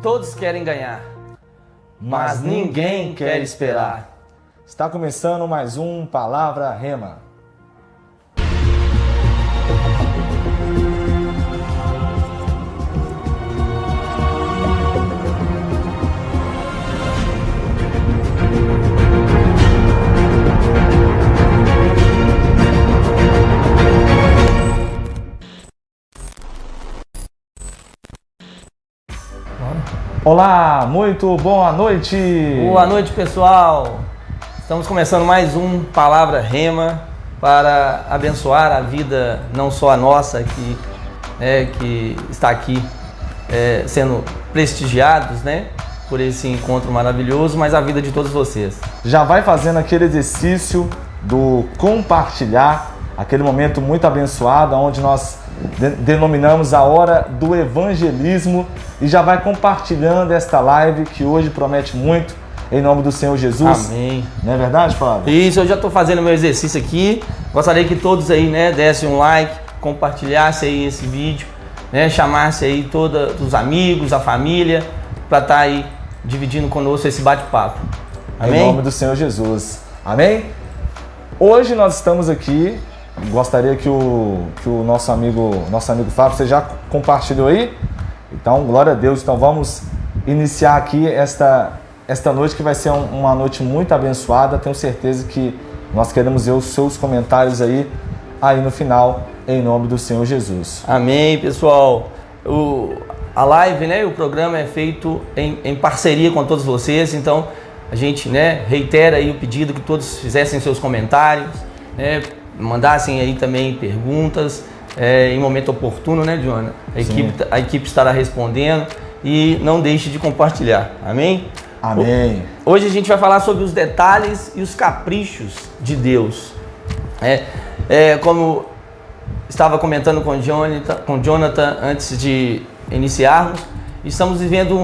Todos querem ganhar, mas ninguém quer esperar. Está começando mais um Palavra Rema. Olá, muito boa noite! Boa noite, pessoal! Estamos começando mais um Palavra Rema para abençoar a vida, não só a nossa, que está aqui sendo prestigiados, por esse encontro maravilhoso, mas a vida de todos vocês. Já vai fazendo aquele exercício do compartilhar, aquele momento muito abençoado, onde nós denominamos a hora do evangelismo, e já vai compartilhando esta live que hoje promete muito, em nome do Senhor Jesus. Amém. Não é verdade, Fábio? Isso, eu já estou fazendo meu exercício aqui. Gostaria que todos aí, dessem um like, compartilhassem aí esse vídeo, chamassem aí todos os amigos, a família, para estar aí dividindo conosco esse bate-papo. Amém? Em nome do Senhor Jesus. Amém? Hoje nós estamos aqui. Gostaria que o nosso amigo Fábio, você já compartilhou aí? Então, glória a Deus. Então, vamos iniciar aqui esta noite, que vai ser uma noite muito abençoada. Tenho certeza que nós queremos ver os seus comentários aí no final, em nome do Senhor Jesus. Amém, pessoal. A live, o programa é feito em parceria com todos vocês. Então, a gente reitera aí o pedido que todos fizessem seus comentários, mandassem aí também perguntas em momento oportuno, Jonah? A equipe estará respondendo, e não deixe de compartilhar. Amém? Amém. Hoje a gente vai falar sobre os detalhes e os caprichos de Deus. Como estava comentando com Jonathan antes de iniciarmos, estamos vivendo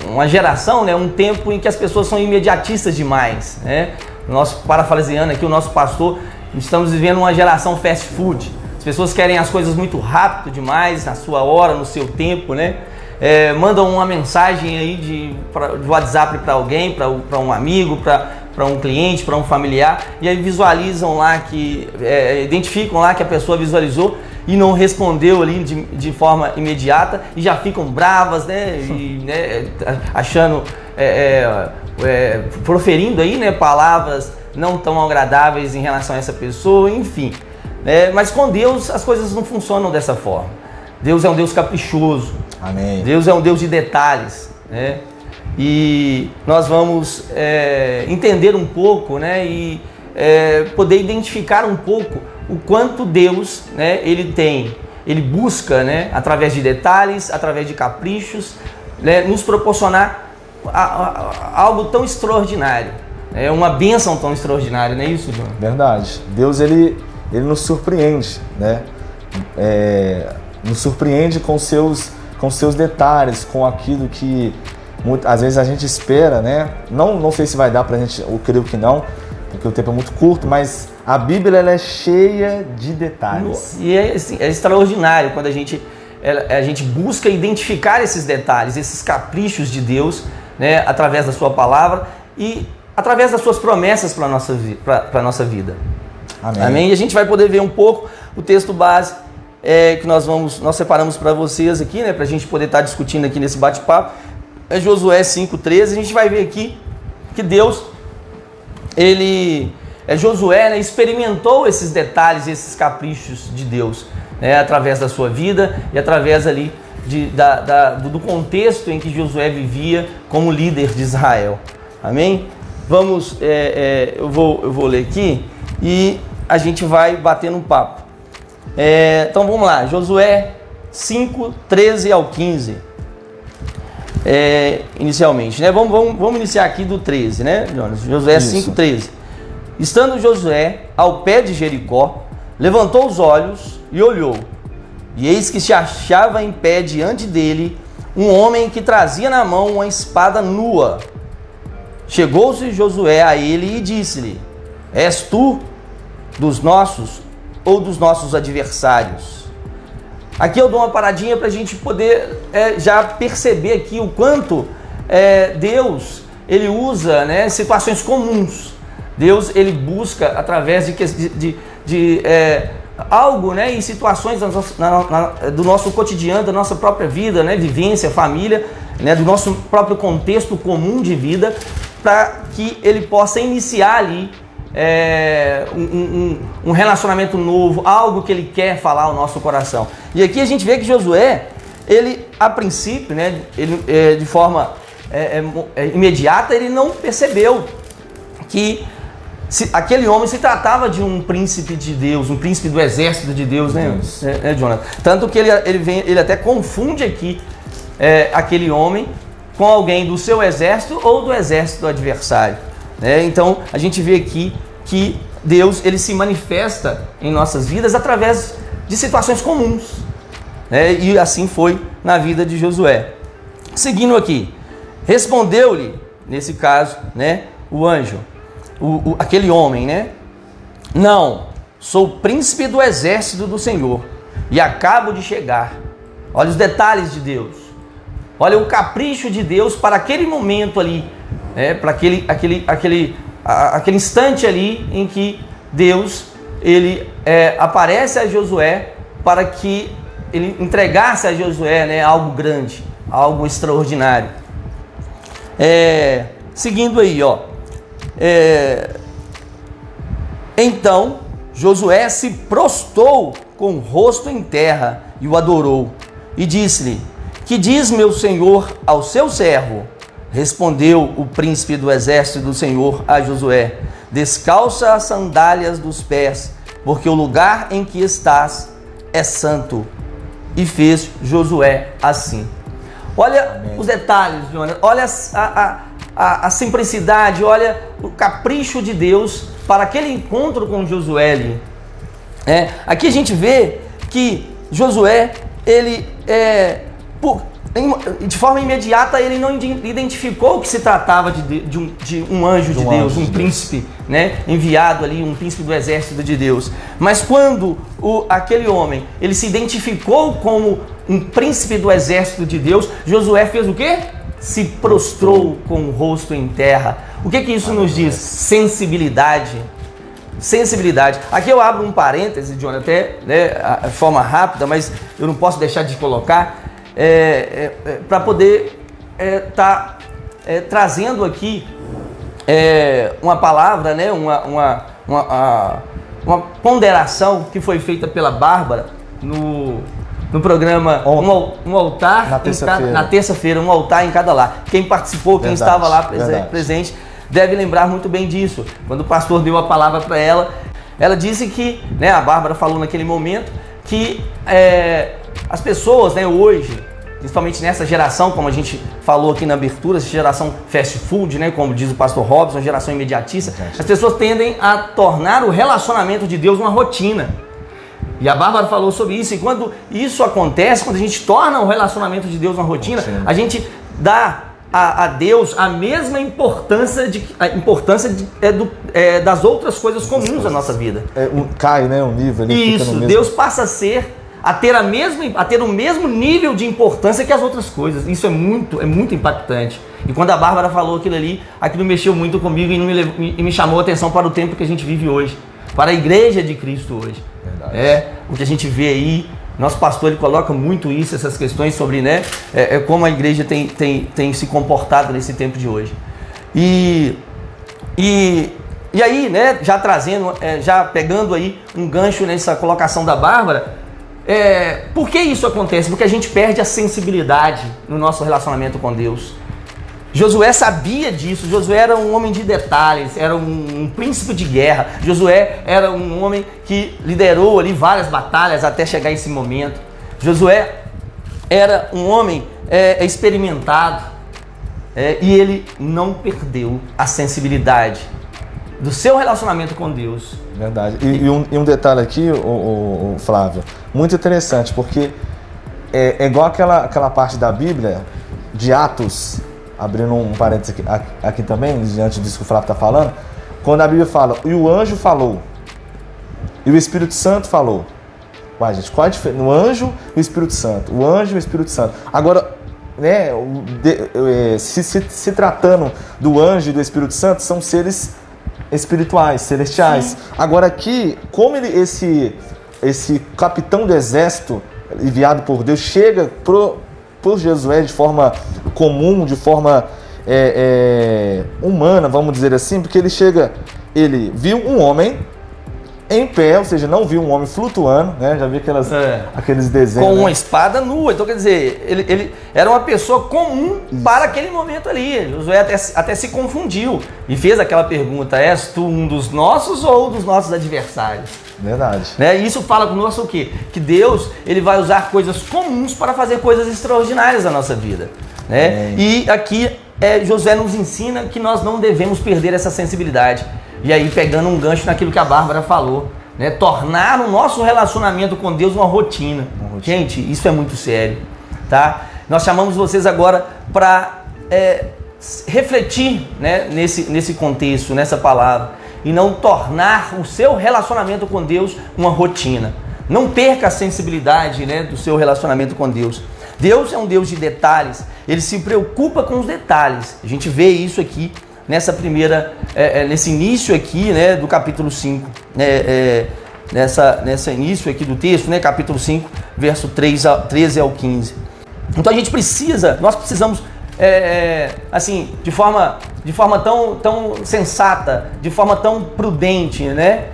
uma geração, um tempo em que as pessoas são imediatistas demais, parafraseando aqui o nosso pastor, estamos vivendo uma geração fast food. As pessoas querem as coisas muito rápido demais, na sua hora, no seu tempo, mandam uma mensagem aí de WhatsApp para alguém, para um amigo, para um cliente, para um familiar, e aí visualizam lá identificam lá que a pessoa visualizou e não respondeu ali de forma imediata, e já ficam bravas, achando, proferindo aí, palavras não tão agradáveis em relação a essa pessoa, enfim. Mas com Deus as coisas não funcionam dessa forma. Deus é um Deus caprichoso. Amém. Deus é um Deus de detalhes, E nós vamos entender um pouco, e poder identificar um pouco o quanto Deus, ele busca, através de detalhes, através de caprichos, nos proporcionar algo tão extraordinário, uma bênção tão extraordinária, não é isso, João? Verdade. Deus, ele nos surpreende, nos surpreende com seus detalhes, com aquilo que às vezes a gente espera, Não sei se vai dar pra gente, eu creio que não, porque o tempo é muito curto, mas a Bíblia ela é cheia de detalhes. E é extraordinário quando a gente busca identificar esses detalhes, esses caprichos de Deus, através da sua palavra e através das suas promessas para a nossa vida. Amém. Amém? E a gente vai poder ver um pouco o texto base que nós separamos para vocês aqui, para a gente poder estar discutindo aqui nesse bate-papo. É Josué 5,13. A gente vai ver aqui que Deus, Josué, experimentou esses detalhes, esses caprichos de Deus, através da sua vida e através ali do contexto em que Josué vivia como líder de Israel. Amém? Vamos, eu vou ler aqui e a gente vai batendo um papo. Então vamos lá, Josué 5, 13 ao 15. Inicialmente, vamos iniciar aqui do 13, Jonas? Josué 5, 13. Estando Josué ao pé de Jericó, levantou os olhos e olhou, e eis que se achava em pé diante dele um homem que trazia na mão uma espada nua. Chegou-se Josué a ele e disse-lhe: És tu dos nossos ou dos nossos adversários? aqui eu dou uma paradinha para a gente poder já perceber aqui o quanto Deus ele usa, né, situações comuns. Deus ele busca através de algo, né, em situações do nosso cotidiano, da nossa própria vida, né, vivência, família, né, do nosso próprio contexto comum de vida, para que ele possa iniciar ali um relacionamento novo, algo que ele quer falar ao nosso coração. E aqui a gente vê que Josué, ele a princípio, né, ele, de forma imediata, ele não percebeu que aquele homem se tratava de um príncipe de Deus, um príncipe do exército de Deus, né, Jonathan? Tanto que ele até confunde aqui aquele homem com alguém do seu exército ou do exército do adversário. Então a gente vê aqui que Deus ele se manifesta em nossas vidas através de situações comuns, e assim foi na vida de Josué. Seguindo aqui, respondeu-lhe, nesse caso, né, o anjo, aquele homem, né? Não, sou príncipe do exército do Senhor e acabo de chegar. Olha os detalhes de Deus. Olha o capricho de Deus para aquele momento ali, para aquele instante ali em que Deus ele aparece a Josué para que ele entregasse a Josué, né, algo grande, algo extraordinário. Seguindo aí, ó. Então Josué se prostrou com o rosto em terra e o adorou e disse-lhe: que diz meu senhor ao seu servo? Respondeu o príncipe do exército do Senhor a Josué: descalça as sandálias dos pés, porque o lugar em que estás é santo. E fez Josué assim. Olha os detalhes, Jonas. Olha a simplicidade, olha o capricho de Deus para aquele encontro com Josué ali. Aqui a gente vê que Josué, ele de forma imediata, ele não identificou que se tratava de um anjo de Deus, um príncipe, né, enviado ali, um príncipe do exército de Deus. Mas quando aquele homem, ele se identificou como um príncipe do exército de Deus, Josué fez o quê? Se prostrou com o rosto em terra. O que isso nos diz? Sensibilidade. Sensibilidade. Aqui eu abro um parêntese, John, até de forma rápida, mas eu não posso deixar de colocar, para poder estar trazendo aqui uma palavra, né, uma ponderação que foi feita pela Bárbara no programa um altar na terça-feira, um altar em cada lar. Quem participou, quem estava lá presente, deve lembrar muito bem disso. Quando o pastor deu a palavra para ela, ela disse que, né, a Bárbara falou naquele momento que as pessoas, né, hoje, principalmente nessa geração, como a gente falou aqui na abertura, essa geração fast food, né, como diz o pastor Robson, geração imediatista, as pessoas tendem a tornar o relacionamento de Deus uma rotina. E a Bárbara falou sobre isso, e quando isso acontece, quando a gente torna o relacionamento de Deus uma rotina, a gente dá a Deus a mesma importância das outras coisas comuns da nossa vida. Cai, né, o nível ali. Isso, Deus passa a ter o mesmo nível de importância que as outras coisas. Isso é muito impactante. E quando a Bárbara falou aquilo mexeu muito comigo e me chamou a atenção para o tempo que a gente vive hoje, para a igreja de Cristo hoje. Verdade. O que a gente vê aí, nosso pastor ele coloca muito isso, essas questões sobre, né, como a igreja tem se comportado nesse tempo de hoje. E aí, né, já trazendo, já pegando aí um gancho nessa colocação da Bárbara, por que isso acontece? Porque a gente perde a sensibilidade no nosso relacionamento com Deus. Josué sabia disso. Josué era um homem de detalhes, era um príncipe de guerra. Josué era um homem que liderou ali várias batalhas até chegar esse momento. Josué era um homem experimentado, e ele não perdeu a sensibilidade do seu relacionamento com Deus. Verdade. E um detalhe aqui, o Flávio, muito interessante, porque é igual aquela parte da Bíblia, de Atos, abrindo um parênteses aqui também, diante disso que o Flávio está falando, quando a Bíblia fala, e o anjo falou, e o Espírito Santo falou, Uai, gente, qual a diferença? No anjo e o Espírito Santo. O anjo e o Espírito Santo. Agora, né, se tratando do anjo e do Espírito Santo, são seres espirituais, celestiais. Sim. Agora aqui, como esse capitão do exército enviado por Deus chega por Josué de forma comum, de forma humana, vamos dizer assim, porque ele viu um homem em pé, ou seja, não viu um homem flutuando, né? Já vi aqueles desenhos. Com uma espada nua. Então, quer dizer, ele era uma pessoa comum para aquele momento ali. Josué até se confundiu e fez aquela pergunta: és tu um dos nossos ou dos nossos adversários? Verdade. Né? E isso fala conosco o quê? Que Deus ele vai usar coisas comuns para fazer coisas extraordinárias na nossa vida. Né? E aqui Josué nos ensina que nós não devemos perder essa sensibilidade. E aí, pegando um gancho naquilo que a Bárbara falou, né? Tornar o nosso relacionamento com Deus uma rotina. Gente, isso é muito sério, tá? Nós chamamos vocês agora para refletir, né? nesse contexto, nessa palavra, e não tornar o seu relacionamento com Deus uma rotina. Não perca a sensibilidade, né? Do seu relacionamento com Deus. Deus é um Deus de detalhes, Ele se preocupa com os detalhes. A gente vê isso aqui nesse início aqui, né, do capítulo 5, nessa início aqui do texto, né, capítulo 5, verso 13 ao 15. Então nós precisamos, assim, de forma tão sensata, de forma tão prudente, né,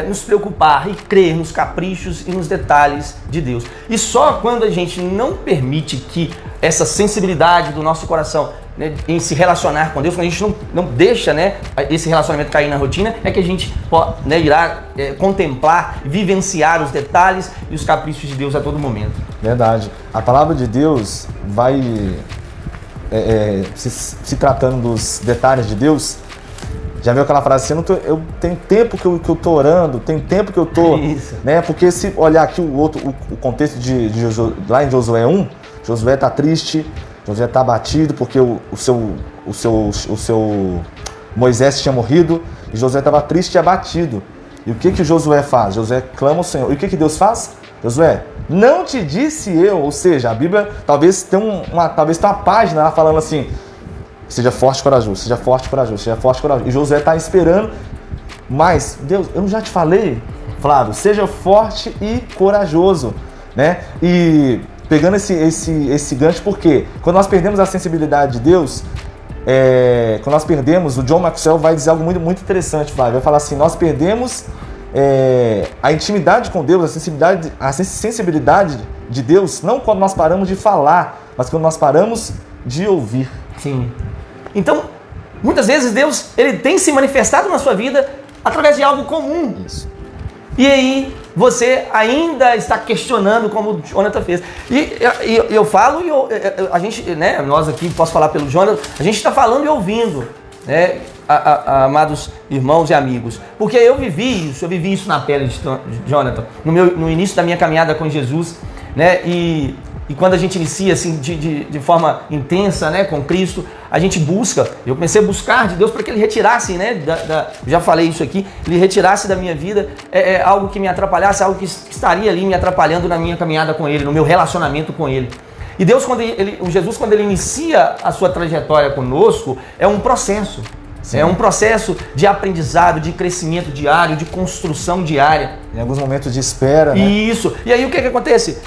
nos preocupar e crer nos caprichos e nos detalhes de Deus. E só quando a gente não permite que essa sensibilidade do nosso coração, né, em se relacionar com Deus, quando a gente não deixa, né, esse relacionamento cair na rotina, é que a gente né, irá contemplar, vivenciar os detalhes e os caprichos de Deus a todo momento. Verdade. A palavra de Deus vai, se tratando dos detalhes de Deus. Já viu aquela frase assim, eu tenho tempo que eu tô orando, tem tempo que eu tô... Isso. Né? Porque se olhar aqui o contexto de Josué, lá em Josué 1, Josué está triste, Josué está abatido porque o seu Moisés tinha morrido, e Josué estava triste e abatido. E o que Josué faz? Josué clama ao Senhor. E o que Deus faz? Josué, não te disse eu, ou seja, a Bíblia talvez tenha uma página lá falando assim: seja forte e corajoso, seja forte e corajoso, seja forte e corajoso. E Josué está esperando, mas Deus, eu não já te falei, Flávio, seja forte e corajoso, né? E pegando esse gancho, porque quando nós perdemos a sensibilidade de Deus, quando nós perdemos, o John Maxwell vai dizer algo muito, muito interessante, Flávio. Vai falar assim: nós perdemos a intimidade com Deus, a sensibilidade de Deus, não quando nós paramos de falar, mas quando nós paramos de ouvir. Sim. Então, muitas vezes Deus ele tem se manifestado na sua vida através de algo comum. Isso. E aí você ainda está questionando, como o Jonathan fez. E eu falo, a gente, né, nós aqui, posso falar pelo Jonathan, a gente está falando e ouvindo, né, amados irmãos e amigos. Porque eu vivi isso na pele de Jonathan, no início da minha caminhada com Jesus, né, e quando a gente inicia assim de forma intensa, né, com Cristo, a gente busca. Eu comecei a buscar de Deus para que Ele retirasse, né, já falei isso aqui, Ele retirasse da minha vida algo que me atrapalhasse, algo que estaria ali me atrapalhando na minha caminhada com Ele, no meu relacionamento com Ele. E Deus, Jesus, quando Ele inicia a sua trajetória conosco, é um processo. Sim. É um processo de aprendizado, de crescimento diário, de construção diária. Em alguns momentos de espera, né? Isso. E aí o que acontece?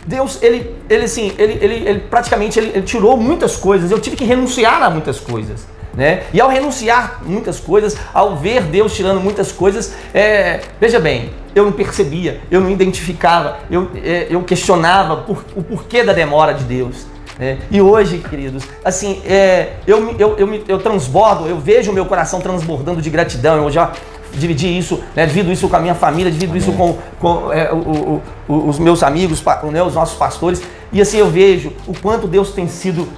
Deus, ele praticamente tirou muitas coisas. Eu tive que renunciar a muitas coisas, né? E ao renunciar muitas coisas, ao ver Deus tirando muitas coisas, veja bem, eu não percebia, eu não identificava, eu questionava o porquê da demora de Deus. E hoje, queridos, assim, eu transbordo, eu vejo o meu coração transbordando de gratidão. Eu já dividi isso, né, divido isso com a minha família, divido isso com os meus amigos, né, os nossos pastores, e assim eu vejo o quanto Deus tem sido,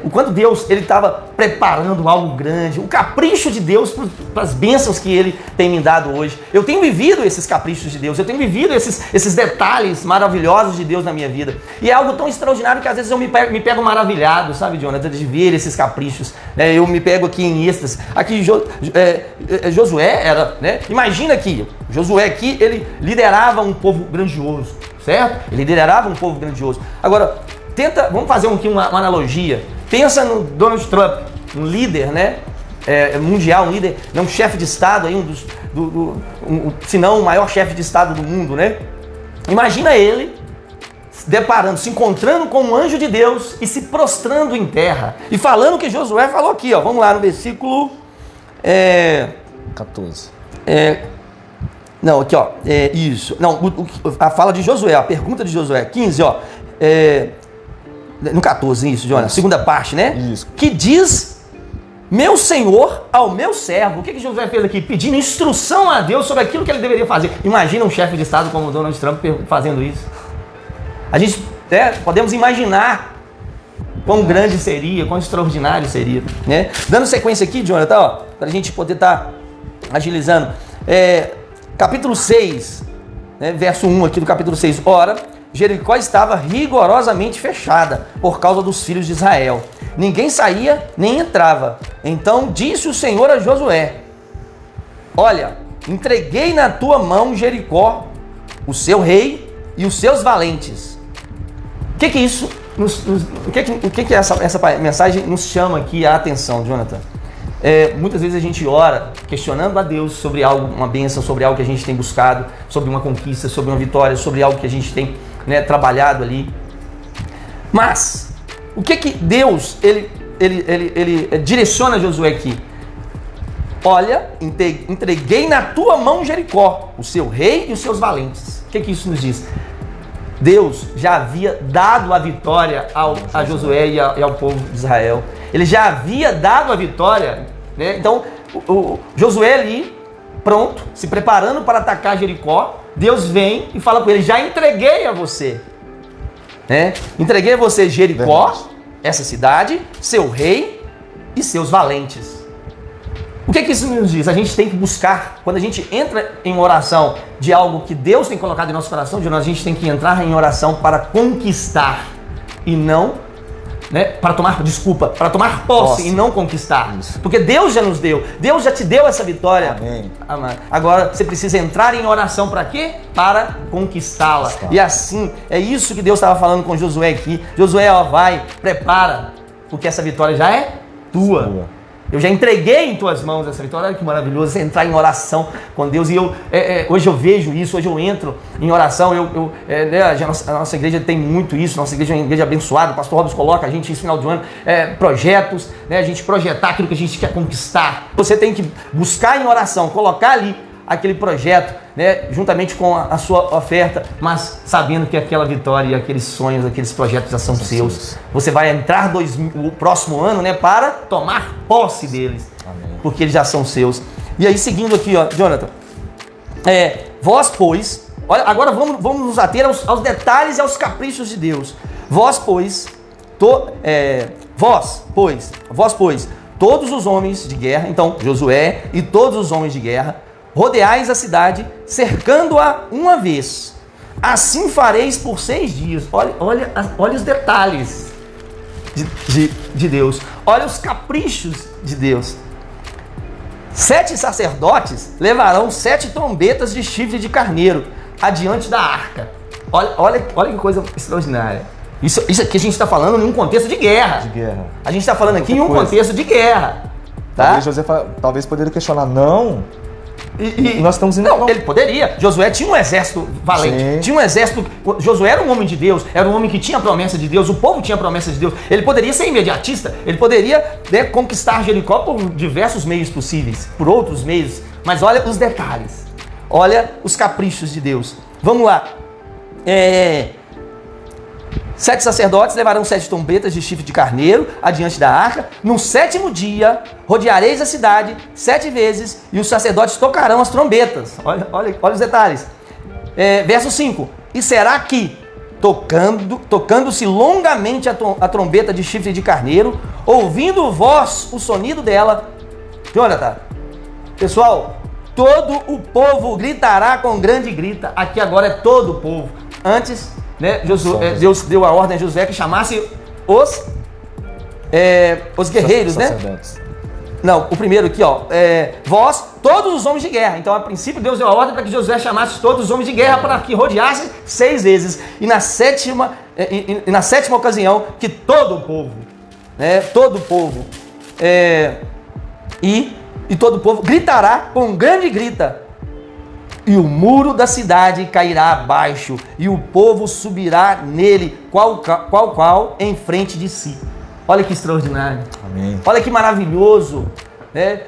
o quanto Deus ele estava preparando algo grande, o capricho de Deus para as bênçãos que Ele tem me dado hoje. Eu tenho vivido esses caprichos de Deus, eu tenho vivido esses detalhes maravilhosos de Deus na minha vida, e é algo tão extraordinário que às vezes eu me pego maravilhado, sabe, Jonathan, de ver esses caprichos, né? Eu me pego aqui em êxtase. Aqui Josué era, né? Imagina aqui, Josué aqui, ele liderava um povo grandioso, certo? Ele liderava um povo grandioso. Agora, vamos fazer aqui uma analogia. Pensa no Donald Trump, um líder, né? Mundial, um líder, um chefe de Estado, aí, se não o maior chefe de Estado do mundo, né? Imagina ele se encontrando com um anjo de Deus e se prostrando em terra. E falando o que Josué falou aqui, ó. Vamos lá no versículo 14. Não, aqui, ó. Isso. Não, a fala de Josué, a pergunta de Josué, 15, ó. No 14, isso, Jonas. Segunda parte, né? Isso. Que diz: meu senhor ao meu servo. O que Josué fez aqui? Pedindo instrução a Deus sobre aquilo que ele deveria fazer. Imagina um chefe de Estado como o Donald Trump fazendo isso. A gente podemos imaginar quão grande seria, quão extraordinário seria, né? Dando sequência aqui, Jonathan, ó, para a gente poder estar agilizando. Capítulo 6, né, verso 1 aqui do capítulo 6. Ora, Jericó estava rigorosamente fechada por causa dos filhos de Israel. Ninguém saía nem entrava. Então disse o Senhor a Josué: olha, entreguei na tua mão Jericó, o seu rei e os seus valentes. O que isso, o que essa mensagem nos chama aqui a atenção, Jonathan? Muitas vezes a gente ora questionando a Deus sobre algo, uma bênção, sobre algo que a gente tem buscado, sobre uma conquista, sobre uma vitória, sobre algo que a gente tem, né, trabalhado ali. Mas o que Deus ele direciona a Josué aqui? Olha, entreguei na tua mão Jericó, o seu rei e os seus valentes. O que isso nos diz? Deus já havia dado a vitória a Josué e ao povo de Israel. Ele já havia dado a vitória, né? Então, o Josué ali, pronto, se preparando para atacar Jericó, Deus vem e fala com ele: já entreguei a você. Né? Entreguei a você Jericó, essa cidade, seu rei e seus valentes. O que isso nos diz? A gente tem que buscar, quando a gente entra em oração de algo que Deus tem colocado em nosso coração, a gente tem que entrar em oração para conquistar e não, né, para tomar posse e não conquistar. Isso. Porque Deus já nos deu, Deus já te deu essa vitória. Amém. Agora você precisa entrar em oração para quê? Para conquistá-la. E assim, é isso que Deus estava falando com Josué aqui. Josué, ó, vai, prepara, porque essa vitória já é tua. Eu já entreguei em tuas mãos essa vitória. Olha que maravilhoso, entrar em oração com Deus. E hoje eu vejo isso, hoje eu entro em oração. A nossa igreja tem muito isso, nossa igreja é uma igreja abençoada. O pastor Robson coloca a gente no final do ano, projetos, né, a gente projetar aquilo que a gente quer conquistar. Você tem que buscar em oração, colocar ali aquele projeto, né, juntamente com a sua oferta, mas sabendo que aquela vitória e aqueles sonhos, aqueles projetos já são seus. Você vai entrar o próximo ano, né, para tomar posse deles. Amém. Porque eles já são seus. E aí, seguindo aqui, ó, Jonathan, vós, pois, olha, agora vamos nos ater aos detalhes e aos caprichos de Deus. Vós, pois, todos os homens de guerra, então Josué e todos os homens de guerra, rodeais a cidade, cercando-a uma vez. Assim fareis por 6 dias. Olha os detalhes de Deus. Olha os caprichos de Deus. 7 sacerdotes levarão 7 trombetas de chifre de carneiro adiante da arca. Olha que coisa extraordinária. Isso aqui a gente está falando em um contexto de guerra. A gente está falando aqui em um contexto de guerra. Tá? Talvez poderia questionar, não... E nós estamos indo... Não, ele poderia. Josué tinha um exército valente. Sim. Tinha um exército... Josué era um homem de Deus. Era um homem que tinha a promessa de Deus. O povo tinha a promessa de Deus. Ele poderia ser imediatista. Ele poderia, né, conquistar Jericó por diversos meios possíveis. Por outros meios. Mas olha os detalhes. Olha os caprichos de Deus. Vamos lá. 7 sacerdotes levarão 7 trombetas de chifre de carneiro adiante da arca. No 7º dia, rodeareis a cidade 7 vezes e os sacerdotes tocarão as trombetas. Olha os detalhes. Verso 5. E será que, tocando-se longamente a trombeta de chifre de carneiro, ouvindo vós o sonido dela... Jonathan, pessoal, todo o povo gritará com grande grita. Aqui agora é todo o povo. Antes... né, Deus deu a ordem a Josué que chamasse os guerreiros, né? Não, o primeiro aqui, ó, vós, todos os homens de guerra. Então, a princípio, Deus deu a ordem para que Josué chamasse todos os homens de guerra para que rodeassem 6 vezes. E na sétima ocasião, que todo o povo, e todo o povo gritará com grande grita, e o muro da cidade cairá abaixo, e o povo subirá nele, qual em frente de si. Olha que extraordinário. Amém. Olha que maravilhoso, né?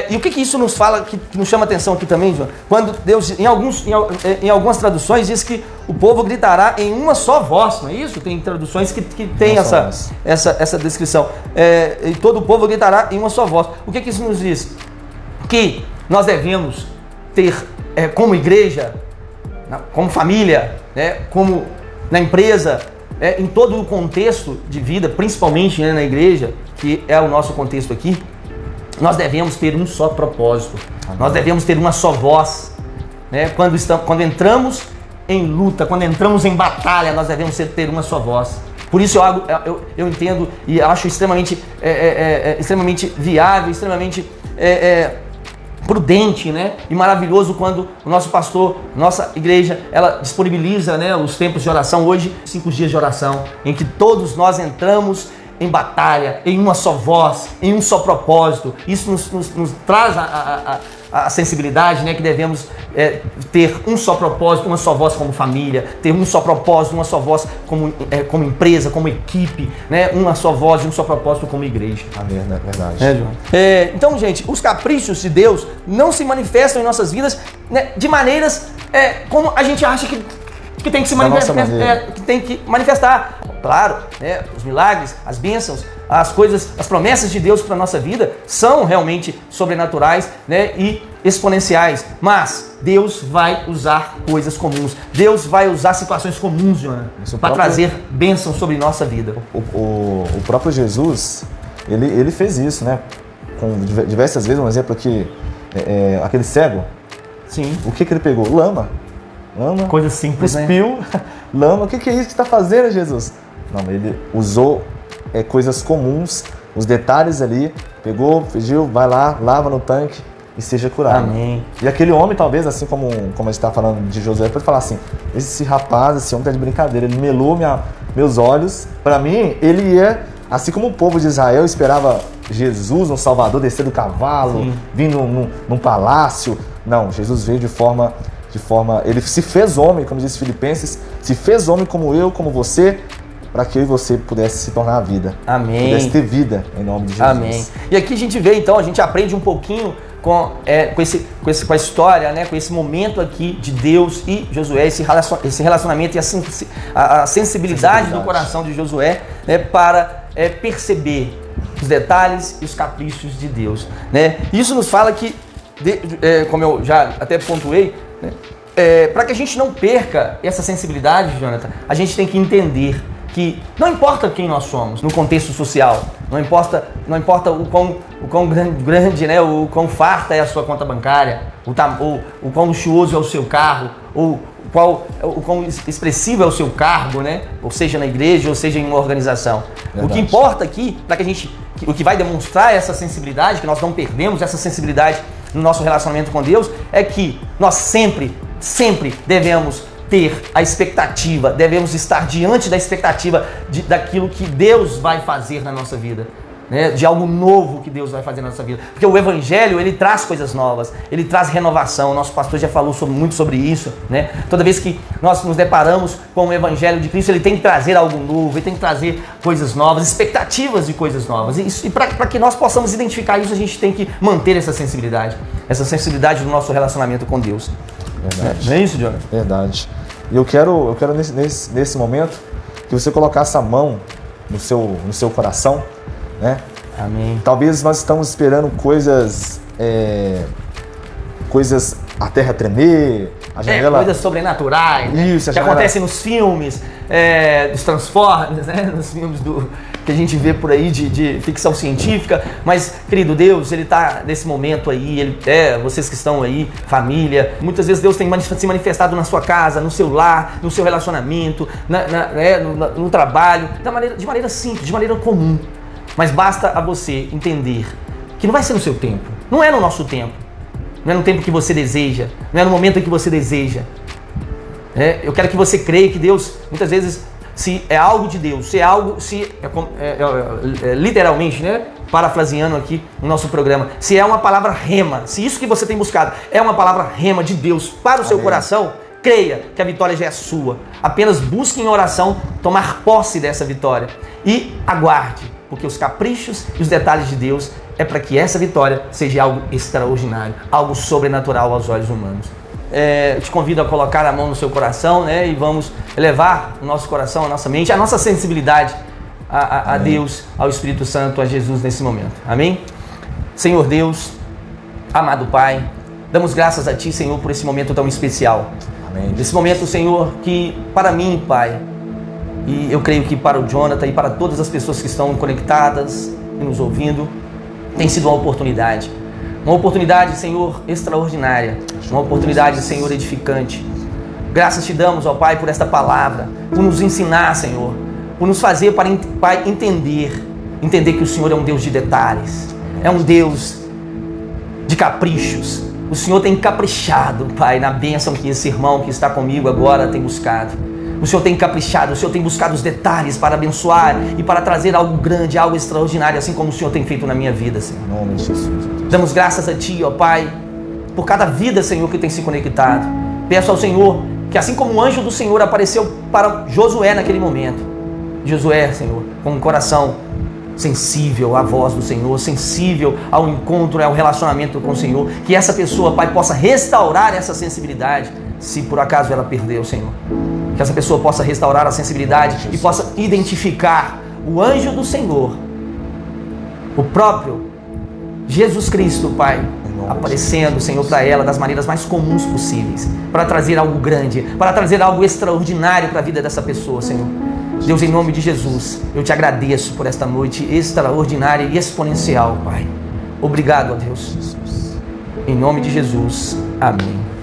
E o que isso nos fala, que nos chama atenção aqui também, João? Quando Deus, em algumas traduções, diz que o povo gritará em uma só voz, não é isso? Tem traduções que tem essa descrição. E todo o povo gritará em uma só voz. O que isso nos diz? Que nós devemos ter, como igreja, como família, né, como na empresa, em todo o contexto de vida, principalmente, né, na igreja, que é o nosso contexto aqui, nós devemos ter um só propósito. Amém. Nós devemos ter uma só voz. Né? Quando entramos em luta, quando entramos em batalha, nós devemos ter uma só voz. Por isso eu entendo e acho extremamente viável, extremamente prudente, né? E maravilhoso quando o nosso pastor, nossa igreja, ela disponibiliza, né, os tempos de oração. Hoje, 5 dias de oração, em que todos nós entramos em batalha, em uma só voz, em um só propósito. Isso nos traz a sensibilidade, né, que devemos ter um só propósito, uma só voz como família, ter um só propósito, uma só voz como empresa, como equipe, né, uma só voz e um só propósito como igreja. Amém, é verdade. João? Então, gente, os caprichos de Deus não se manifestam em nossas vidas, né, de maneiras como a gente acha que tem que se manifestar. Claro, né, os milagres, as bênçãos, as coisas, as promessas de Deus para a nossa vida são realmente sobrenaturais, né, e exponenciais. Mas Deus vai usar coisas comuns. Deus vai usar situações comuns, Jonathan, para trazer bênção sobre nossa vida. O próprio Jesus, ele fez isso, né? Com diversas vezes, um exemplo aqui, aquele cego. Sim. O que ele pegou? Lama. Coisa simples, cuspiu, né? Lama. O que é isso que está fazendo, Jesus? Não, ele usou coisas comuns, os detalhes ali, pegou, pediu, vai lá, lava no tanque e seja curado. Amém. E aquele homem, talvez, assim como a gente está falando de Josué, pode falar assim, esse rapaz, esse homem tá de brincadeira, ele melou meus olhos. Para mim, ele ia, assim como o povo de Israel esperava Jesus, um Salvador, descer do cavalo, sim, vindo num palácio. Não, Jesus veio de forma, ele se fez homem, como diz Filipenses, se fez homem como eu, como você, para que eu e você pudesse se tornar a vida. Amém. Pudesse ter vida em nome de Jesus. Amém. E aqui a gente vê, então, a gente aprende um pouquinho com a história, né, com esse momento aqui de Deus e Josué, esse relacionamento e a sensibilidade do coração de Josué, né, para perceber os detalhes e os caprichos de Deus. Né? Isso nos fala que, como eu já até pontuei, né, para que a gente não perca essa sensibilidade, Jonathan, a gente tem que entender que não importa quem nós somos no contexto social, não importa o quão grande, né, o quão farta é a sua conta bancária, o quão luxuoso é o seu carro, ou o quão expressivo é o seu cargo, né, ou seja na igreja, ou seja em uma organização. Verdade. O que importa aqui, para que a gente, o que vai demonstrar essa sensibilidade, que nós não perdemos essa sensibilidade no nosso relacionamento com Deus, é que nós sempre devemos ter a expectativa, devemos estar diante da expectativa daquilo que Deus vai fazer na nossa vida, né? De algo novo que Deus vai fazer na nossa vida. Porque o Evangelho, ele traz coisas novas, ele traz renovação. O nosso pastor já falou muito sobre isso, né? Toda vez que nós nos deparamos com o Evangelho de Cristo, ele tem que trazer algo novo, ele tem que trazer coisas novas, expectativas de coisas novas. E para que nós possamos identificar isso, a gente tem que manter essa sensibilidade do nosso relacionamento com Deus. Verdade. Não é isso, Jonathan? Verdade. E eu quero nesse momento que você colocasse a mão no seu coração, né? Amém. Talvez nós estamos esperando coisas a terra tremer, a janela... coisas sobrenaturais, isso, né? Que acontecem nos filmes, dos Transformers, né? Nos filmes que a gente vê por aí de ficção científica. Mas, querido, Deus, Ele está nesse momento aí, vocês que estão aí, família, muitas vezes Deus tem se manifestado na sua casa, no seu lar, no seu relacionamento, no trabalho, de maneira simples, de maneira comum. Mas basta a você entender que não vai ser no seu tempo, não é no nosso tempo, não é no tempo que você deseja, não é no momento em que você deseja. Eu quero que você creia que Deus, muitas vezes, se é algo de Deus, se é algo, literalmente, né? Parafraseando aqui o nosso programa, se é uma palavra rema, se isso que você tem buscado é uma palavra rema de Deus para o seu coração, creia que a vitória já é sua. Apenas busque em oração tomar posse dessa vitória e aguarde, porque os caprichos e os detalhes de Deus é para que essa vitória seja algo extraordinário, algo sobrenatural aos olhos humanos. Eu te convido a colocar a mão no seu coração, né? E vamos elevar o nosso coração, a nossa mente, a nossa sensibilidade a Deus, ao Espírito Santo, a Jesus nesse momento. Amém? Senhor Deus, amado Pai, damos graças a Ti, Senhor, por esse momento tão especial. Amém. Esse momento, Senhor, que para mim, Pai, e eu creio que para o Jonathan e para todas as pessoas que estão conectadas e nos ouvindo, tem sido uma oportunidade. Uma oportunidade, Senhor, extraordinária. Uma oportunidade, Senhor, edificante. Graças te damos, ó Pai, por esta palavra, por nos ensinar, Senhor, por nos fazer, Pai, entender que o Senhor é um Deus de detalhes, é um Deus de caprichos. O Senhor tem caprichado, Pai, na bênção que esse irmão que está comigo agora tem buscado. O Senhor tem caprichado, o Senhor tem buscado os detalhes para abençoar e para trazer algo grande, algo extraordinário, assim como o Senhor tem feito na minha vida, Senhor. Em nome de Jesus. Damos graças a Ti, ó Pai, por cada vida, Senhor, que tem se conectado. Peço ao Senhor que assim como o anjo do Senhor apareceu para Josué naquele momento, Josué, Senhor, com um coração sensível à voz do Senhor, sensível ao encontro, ao relacionamento com o Senhor, que essa pessoa, Pai, possa restaurar essa sensibilidade, se por acaso ela perdeu, Senhor. Que essa pessoa possa restaurar a sensibilidade e possa identificar o anjo do Senhor, o próprio Jesus Cristo, Pai, aparecendo, Senhor, para ela das maneiras mais comuns possíveis, para trazer algo grande, para trazer algo extraordinário para a vida dessa pessoa, Senhor. Deus, em nome de Jesus, eu te agradeço por esta noite extraordinária e exponencial, Pai. Obrigado, ó Deus. Em nome de Jesus. Amém.